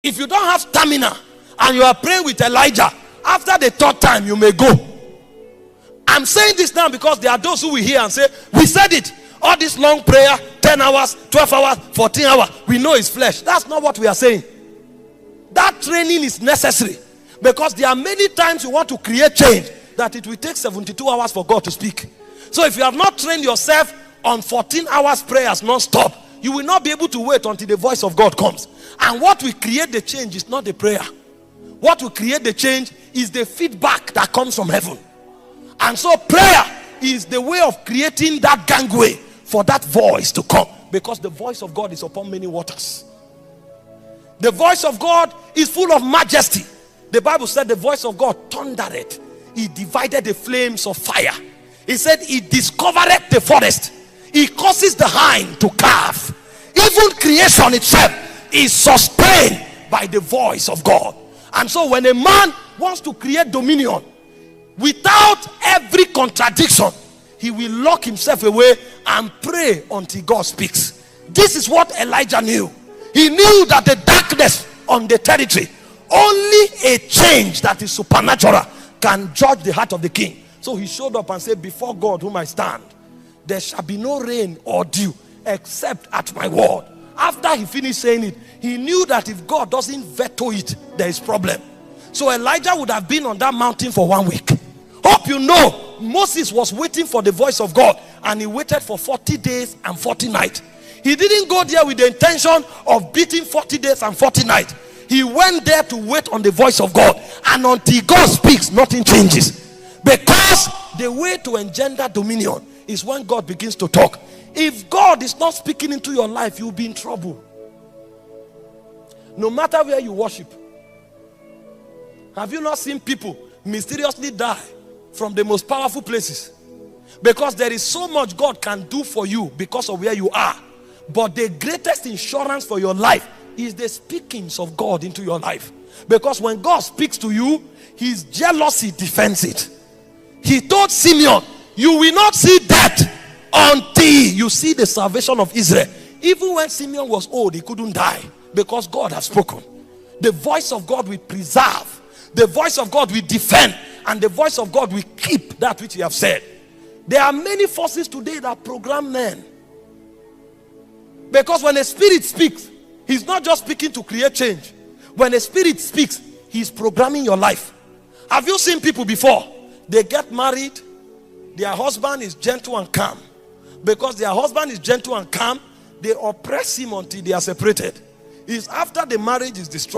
If you don't have stamina and you are praying with Elijah, after the third time you may go. I'm saying this now because there are those who will hear and say, we said it. All this long prayer, 10 hours, 12 hours, 14 hours, we know it's flesh. That's not what we are saying. That training is necessary, because there are many times you want to create change that it will take 72 hours for God to speak. So if you have not trained yourself on 14 hours prayers non-stop, you will not be able to wait until the voice of God comes. And what will create the change is not the prayer. What will create the change is the feedback that comes from heaven. And so prayer is the way of creating that gangway for that voice to come, because the voice of God is upon many waters. The voice of God is full of majesty. The Bible said the voice of God thundered. He divided the flames of fire. He said he discovered the forest. He causes the hind to calve. Even creation itself is sustained by the voice of God. And so when a man wants to create dominion, without every contradiction, he will lock himself away and pray until God speaks. This is what Elijah knew. He knew that the darkness on the territory, only a change that is supernatural can judge the heart of the king. So he showed up and said, before God whom I stand, there shall be no rain or dew except at my word. After he finished saying it, he knew that if God doesn't veto it, there is problem. So Elijah would have been on that mountain for 1 week. Hope you know, Moses was waiting for the voice of God, and he waited for 40 days and 40 nights. He didn't go there with the intention of beating 40 days and 40 nights. He went there to wait on the voice of God, and until God speaks, nothing changes. Because the way to engender dominion is when God begins to talk. If God is not speaking into your life, you'll be in trouble. No matter where you worship. Have you not seen people mysteriously die from the most powerful places? Because there is so much God can do for you because of where you are. But the greatest insurance for your life is the speakings of God into your life. Because when God speaks to you, his jealousy defends it. He told Simeon, you will not see death until you see the salvation of Israel. Even when Simeon was old, he couldn't die, because God has spoken. The voice of God will preserve. The voice of God will defend. And the voice of God will keep that which he has said. There are many forces today that program men. Because when a spirit speaks, he's not just speaking to create change. When a spirit speaks, he's programming your life. Have you seen people before? They get married, their husband is gentle and calm. Because their husband is gentle and calm, they oppress him until they are separated. It's after the marriage is destroyed